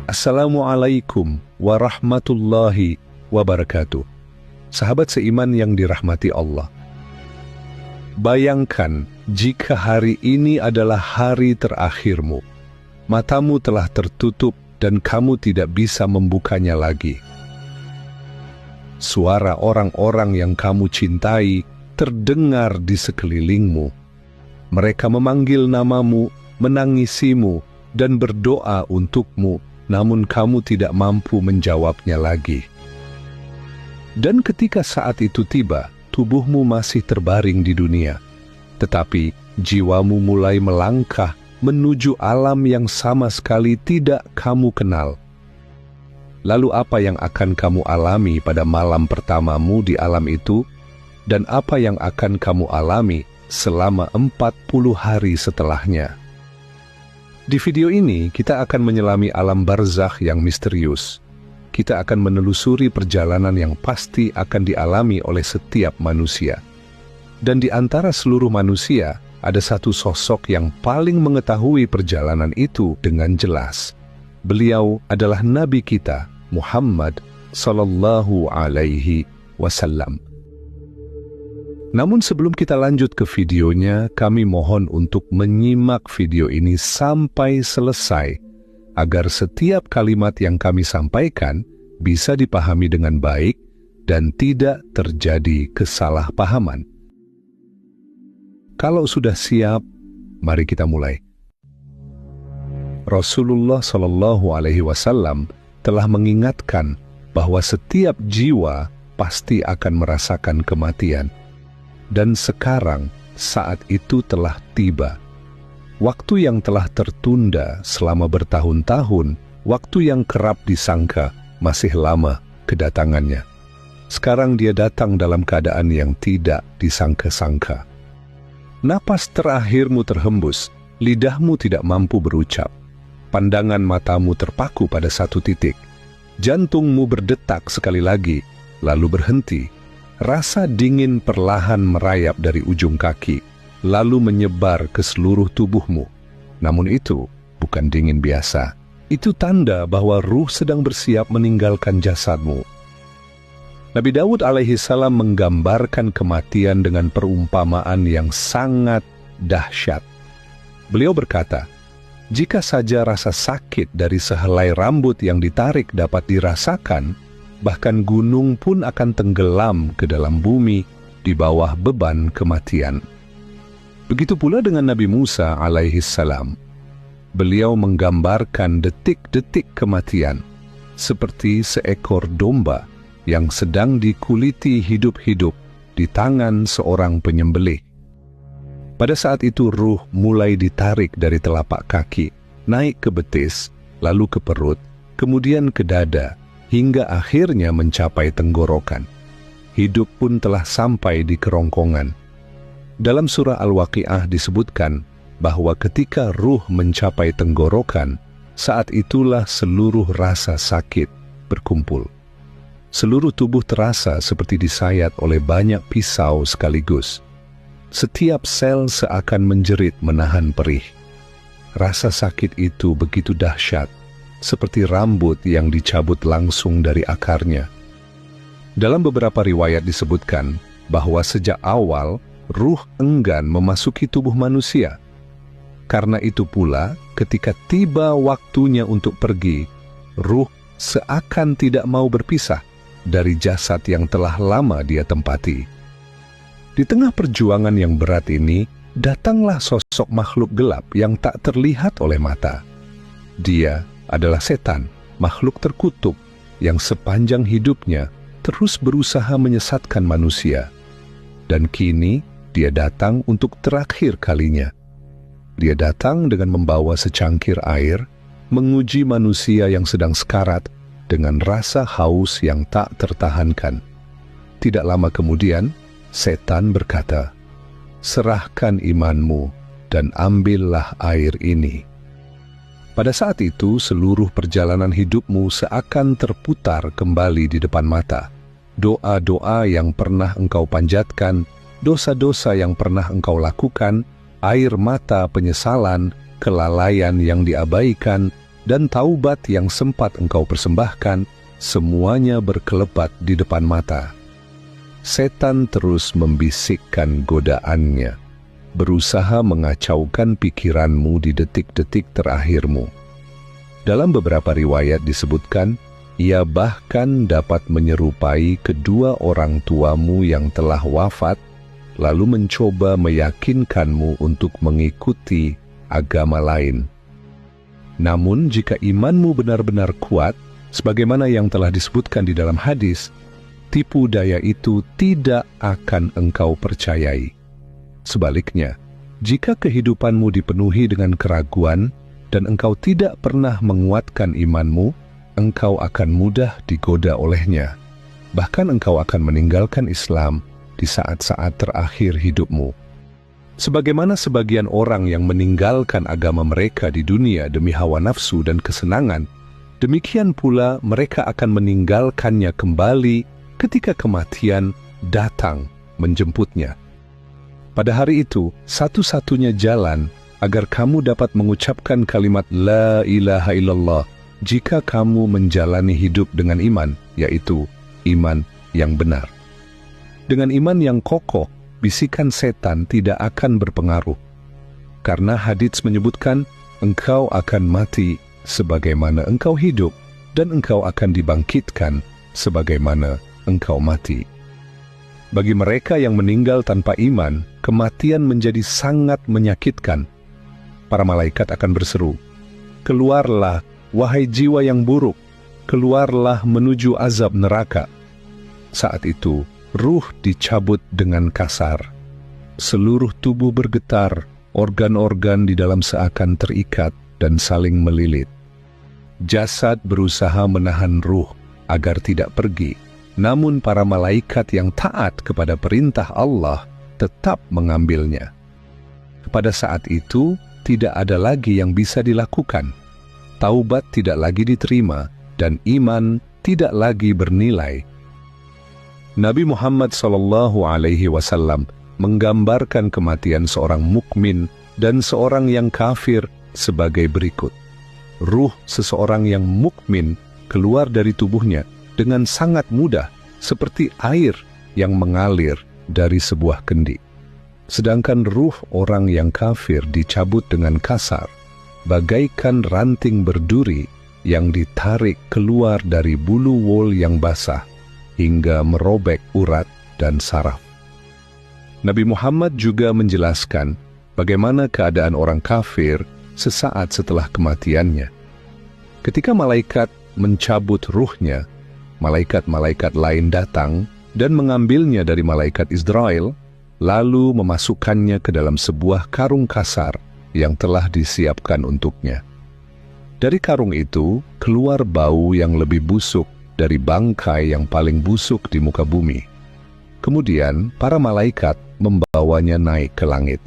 Assalamualaikum warahmatullahi wabarakatuh. Sahabat seiman yang dirahmati Allah. Bayangkan jika hari ini adalah hari terakhirmu. Matamu telah tertutup dan kamu tidak bisa membukanya lagi. Suara orang-orang yang kamu cintai terdengar di sekelilingmu. Mereka memanggil namamu, menangisimu, dan berdoa untukmu, namun kamu tidak mampu menjawabnya lagi. Dan ketika saat itu tiba, tubuhmu masih terbaring di dunia, tetapi jiwamu mulai melangkah menuju alam yang sama sekali tidak kamu kenal. Lalu apa yang akan kamu alami pada malam pertamamu di alam itu, dan apa yang akan kamu alami selama 40 hari setelahnya? Di video ini, kita akan menyelami alam barzakh yang misterius. Kita akan menelusuri perjalanan yang pasti akan dialami oleh setiap manusia. Dan di antara seluruh manusia, ada satu sosok yang paling mengetahui perjalanan itu dengan jelas. Beliau adalah Nabi kita, Muhammad sallallahu alaihi wasallam. Namun sebelum kita lanjut ke videonya, kami mohon untuk menyimak video ini sampai selesai, agar setiap kalimat yang kami sampaikan bisa dipahami dengan baik dan tidak terjadi kesalahpahaman. Kalau sudah siap, mari kita mulai. Rasulullah Shallallahu Alaihi Wasallam telah mengingatkan bahwa setiap jiwa pasti akan merasakan kematian. Dan sekarang saat itu telah tiba. Waktu yang telah tertunda selama bertahun-tahun, waktu yang kerap disangka masih lama kedatangannya. Sekarang dia datang dalam keadaan yang tidak disangka-sangka. Napas terakhirmu terhembus, lidahmu tidak mampu berucap. Pandangan matamu terpaku pada satu titik. Jantungmu berdetak sekali lagi, lalu berhenti. Rasa dingin perlahan merayap dari ujung kaki, lalu menyebar ke seluruh tubuhmu. Namun itu bukan dingin biasa. Itu tanda bahwa ruh sedang bersiap meninggalkan jasadmu. Nabi Daud alaihi salam menggambarkan kematian dengan perumpamaan yang sangat dahsyat. Beliau berkata, jika saja rasa sakit dari sehelai rambut yang ditarik dapat dirasakan, bahkan gunung pun akan tenggelam ke dalam bumi di bawah beban kematian. Begitu pula dengan Nabi Musa alaihi salam. Beliau menggambarkan detik-detik kematian seperti seekor domba yang sedang dikuliti hidup-hidup di tangan seorang penyembelih. Pada saat itu ruh mulai ditarik dari telapak kaki, naik ke betis, lalu ke perut, kemudian ke dada, hingga akhirnya mencapai tenggorokan. Hidup pun telah sampai di kerongkongan. Dalam surah Al-Waqi'ah disebutkan bahwa ketika ruh mencapai tenggorokan, saat itulah seluruh rasa sakit berkumpul. Seluruh tubuh terasa seperti disayat oleh banyak pisau sekaligus. Setiap sel seakan menjerit menahan perih. Rasa sakit itu begitu dahsyat, seperti rambut yang dicabut langsung dari akarnya. Dalam beberapa riwayat disebutkan bahwa sejak awal ruh enggan memasuki tubuh manusia. Karena itu pula, ketika tiba waktunya untuk pergi, ruh seakan tidak mau berpisah dari jasad yang telah lama dia tempati. Di tengah perjuangan yang berat ini, datanglah sosok makhluk gelap yang tak terlihat oleh mata. Dia adalah setan, makhluk terkutuk yang sepanjang hidupnya terus berusaha menyesatkan manusia. Dan kini dia datang untuk terakhir kalinya. Dia datang dengan membawa secangkir air, menguji manusia yang sedang sekarat dengan rasa haus yang tak tertahankan. Tidak lama kemudian, setan berkata, "Serahkan imanmu dan ambillah air ini." Pada saat itu, seluruh perjalanan hidupmu seakan terputar kembali di depan mata. Doa-doa yang pernah engkau panjatkan, dosa-dosa yang pernah engkau lakukan, air mata penyesalan, kelalaian yang diabaikan, dan taubat yang sempat engkau persembahkan, semuanya berkelebat di depan mata. Setan terus membisikkan godaannya, berusaha mengacaukan pikiranmu di detik-detik terakhirmu. Dalam beberapa riwayat disebutkan, ia bahkan dapat menyerupai kedua orang tuamu yang telah wafat, lalu mencoba meyakinkanmu untuk mengikuti agama lain. Namun jika imanmu benar-benar kuat, sebagaimana yang telah disebutkan di dalam hadis, tipu daya itu tidak akan engkau percayai. Sebaliknya, jika kehidupanmu dipenuhi dengan keraguan dan engkau tidak pernah menguatkan imanmu, engkau akan mudah digoda olehnya. Bahkan engkau akan meninggalkan Islam di saat-saat terakhir hidupmu. Sebagaimana sebagian orang yang meninggalkan agama mereka di dunia demi hawa nafsu dan kesenangan, demikian pula mereka akan meninggalkannya kembali ketika kematian datang menjemputnya. Pada hari itu, satu-satunya jalan agar kamu dapat mengucapkan kalimat La ilaha illallah jika kamu menjalani hidup dengan iman, yaitu iman yang benar. Dengan iman yang kokoh, bisikan setan tidak akan berpengaruh. Karena hadits menyebutkan, engkau akan mati sebagaimana engkau hidup, dan engkau akan dibangkitkan sebagaimana engkau mati. Bagi mereka yang meninggal tanpa iman, kematian menjadi sangat menyakitkan. Para malaikat akan berseru, keluarlah, wahai jiwa yang buruk, keluarlah menuju azab neraka. Saat itu, ruh dicabut dengan kasar. Seluruh tubuh bergetar, organ-organ di dalam seakan terikat dan saling melilit. Jasad berusaha menahan ruh agar tidak pergi. Namun para malaikat yang taat kepada perintah Allah tetap mengambilnya. Pada saat itu, tidak ada lagi yang bisa dilakukan. Taubat tidak lagi diterima, dan iman tidak lagi bernilai. Nabi Muhammad SAW menggambarkan kematian seorang mukmin dan seorang yang kafir sebagai berikut. Ruh seseorang yang mukmin keluar dari tubuhnya dengan sangat mudah, seperti air yang mengalir dari sebuah kendi. Sedangkan ruh orang yang kafir dicabut dengan kasar, bagaikan ranting berduri yang ditarik keluar dari bulu wol yang basah, hingga merobek urat dan saraf. Nabi Muhammad juga menjelaskan bagaimana keadaan orang kafir sesaat setelah kematiannya. Ketika malaikat mencabut ruhnya, malaikat-malaikat lain datang dan mengambilnya dari malaikat Israel, lalu memasukkannya ke dalam sebuah karung kasar yang telah disiapkan untuknya. Dari karung itu keluar bau yang lebih busuk dari bangkai yang paling busuk di muka bumi. Kemudian para malaikat membawanya naik ke langit.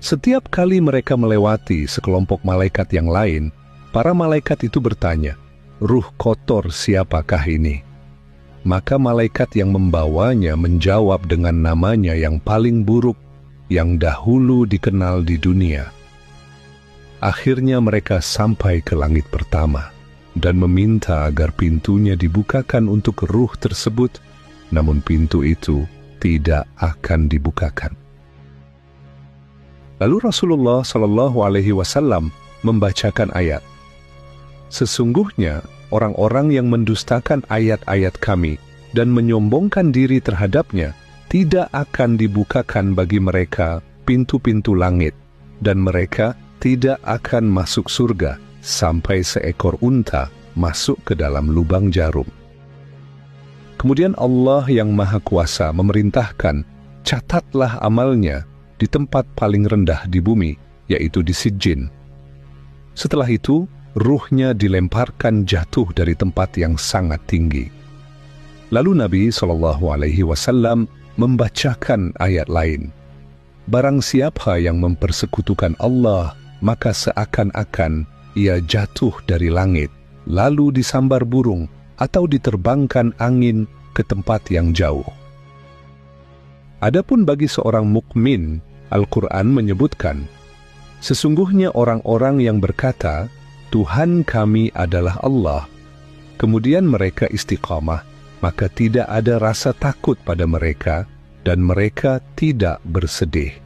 Setiap kali mereka melewati sekelompok malaikat yang lain, para malaikat itu bertanya, ruh kotor siapakah ini? Maka malaikat yang membawanya menjawab dengan namanya yang paling buruk, yang dahulu dikenal di dunia. Akhirnya mereka sampai ke langit pertama, dan meminta agar pintunya dibukakan untuk ruh tersebut, namun pintu itu tidak akan dibukakan. Lalu Rasulullah SAW membacakan ayat, sesungguhnya orang-orang yang mendustakan ayat-ayat kami dan menyombongkan diri terhadapnya, tidak akan dibukakan bagi mereka pintu-pintu langit, dan mereka tidak akan masuk surga sampai seekor unta masuk ke dalam lubang jarum. Kemudian Allah yang Maha Kuasa memerintahkan, catatlah amalnya di tempat paling rendah di bumi, yaitu di Sijjin. Setelah itu, ruhnya dilemparkan jatuh dari tempat yang sangat tinggi. Lalu Nabi SAW membacakan ayat lain. Barang siapa yang mempersekutukan Allah, maka seakan-akan ia jatuh dari langit, lalu disambar burung atau diterbangkan angin ke tempat yang jauh. Adapun bagi seorang mukmin, Al-Quran menyebutkan, sesungguhnya orang-orang yang berkata, Tuhan kami adalah Allah. Kemudian mereka istiqamah, maka tidak ada rasa takut pada mereka, dan mereka tidak bersedih.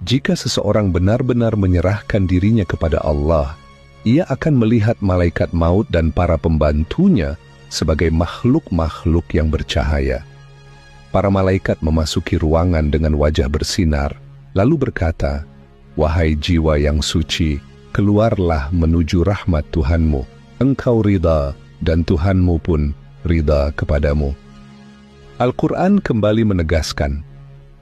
Jika seseorang benar-benar menyerahkan dirinya kepada Allah, ia akan melihat malaikat maut dan para pembantunya sebagai makhluk-makhluk yang bercahaya. Para malaikat memasuki ruangan dengan wajah bersinar, lalu berkata, "Wahai jiwa yang suci, keluarlah menuju rahmat Tuhanmu. Engkau ridha, dan Tuhanmu pun ridha kepadamu." Al-Quran kembali menegaskan,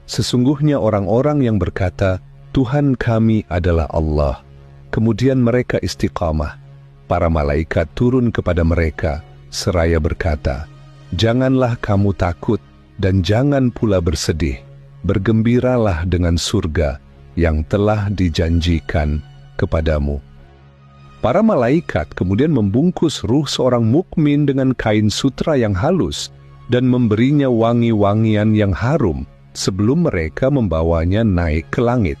sesungguhnya orang-orang yang berkata, Tuhan kami adalah Allah, kemudian mereka istiqamah, para malaikat turun kepada mereka, seraya berkata, janganlah kamu takut, dan jangan pula bersedih, bergembiralah dengan surga yang telah dijanjikan kepadamu. Para malaikat kemudian membungkus ruh seorang mukmin dengan kain sutra yang halus dan memberinya wangi-wangian yang harum sebelum mereka membawanya naik ke langit.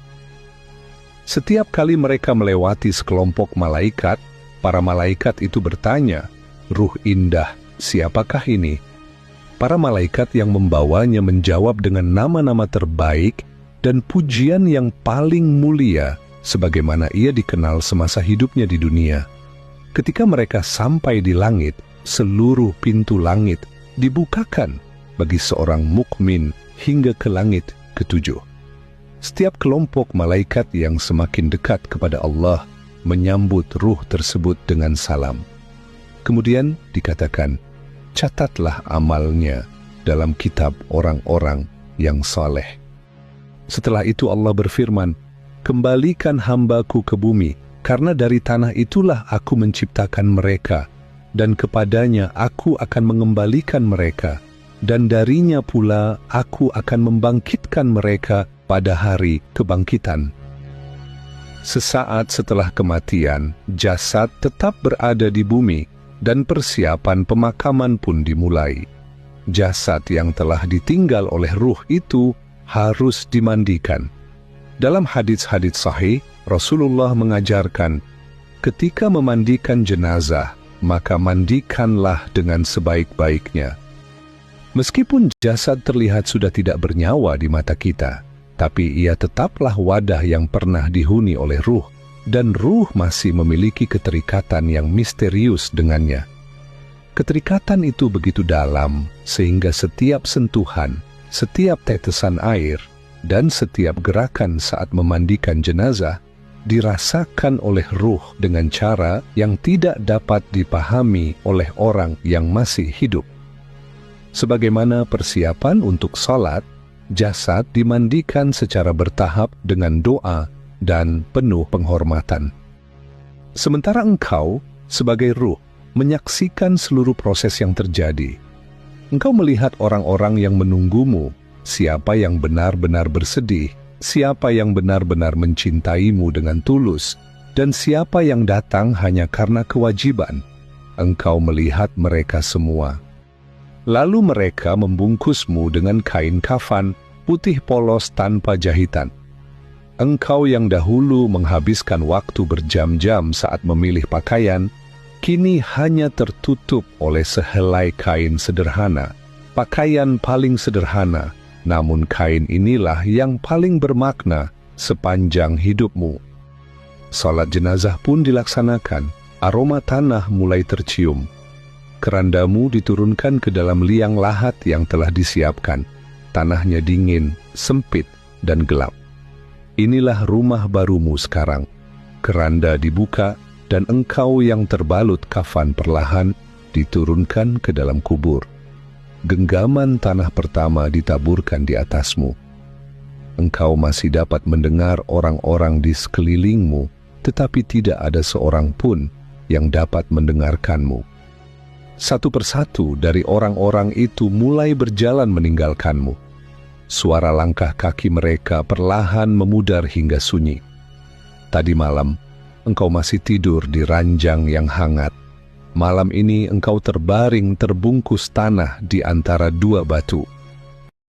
Setiap kali mereka melewati sekelompok malaikat, para malaikat itu bertanya, "Ruh indah, siapakah ini?" Para malaikat yang membawanya menjawab dengan nama-nama terbaik dan pujian yang paling mulia, sebagaimana ia dikenal semasa hidupnya di dunia. Ketika mereka sampai di langit, seluruh pintu langit dibukakan bagi seorang mukmin hingga ke langit ketujuh. Setiap kelompok malaikat yang semakin dekat kepada Allah menyambut ruh tersebut dengan salam. Kemudian dikatakan, catatlah amalnya dalam kitab orang-orang yang saleh. Setelah itu Allah berfirman, kembalikan hambaku ke bumi, karena dari tanah itulah aku menciptakan mereka, dan kepadanya aku akan mengembalikan mereka, dan darinya pula aku akan membangkitkan mereka pada hari kebangkitan. Sesaat setelah kematian, jasad tetap berada di bumi, dan persiapan pemakaman pun dimulai. Jasad yang telah ditinggal oleh ruh itu harus dimandikan. Dalam hadits-hadits sahih, Rasulullah mengajarkan, ketika memandikan jenazah, maka mandikanlah dengan sebaik-baiknya. Meskipun jasad terlihat sudah tidak bernyawa di mata kita, tapi ia tetaplah wadah yang pernah dihuni oleh ruh, dan ruh masih memiliki keterikatan yang misterius dengannya. Keterikatan itu begitu dalam, sehingga setiap sentuhan, setiap tetesan air, dan setiap gerakan saat memandikan jenazah dirasakan oleh ruh dengan cara yang tidak dapat dipahami oleh orang yang masih hidup. Sebagaimana persiapan untuk salat, jasad dimandikan secara bertahap dengan doa dan penuh penghormatan. Sementara engkau, sebagai ruh, menyaksikan seluruh proses yang terjadi. Engkau melihat orang-orang yang menunggumu, siapa yang benar-benar bersedih, siapa yang benar-benar mencintaimu dengan tulus, dan siapa yang datang hanya karena kewajiban. Engkau melihat mereka semua. Lalu mereka membungkusmu dengan kain kafan putih polos tanpa jahitan. Engkau yang dahulu menghabiskan waktu berjam-jam saat memilih pakaian, kini hanya tertutup oleh sehelai kain sederhana, pakaian paling sederhana, namun kain inilah yang paling bermakna sepanjang hidupmu. Salat jenazah pun dilaksanakan, aroma tanah mulai tercium. Kerandamu diturunkan ke dalam liang lahat yang telah disiapkan. Tanahnya dingin, sempit, dan gelap. Inilah rumah barumu sekarang. Keranda dibuka, dan engkau yang terbalut kafan perlahan diturunkan ke dalam kubur. Genggaman tanah pertama ditaburkan di atasmu. Engkau masih dapat mendengar orang-orang di sekelilingmu, tetapi tidak ada seorang pun yang dapat mendengarkanmu. Satu persatu dari orang-orang itu mulai berjalan meninggalkanmu. Suara langkah kaki mereka perlahan memudar hingga sunyi. Tadi malam, engkau masih tidur di ranjang yang hangat. Malam ini engkau terbaring terbungkus tanah di antara dua batu.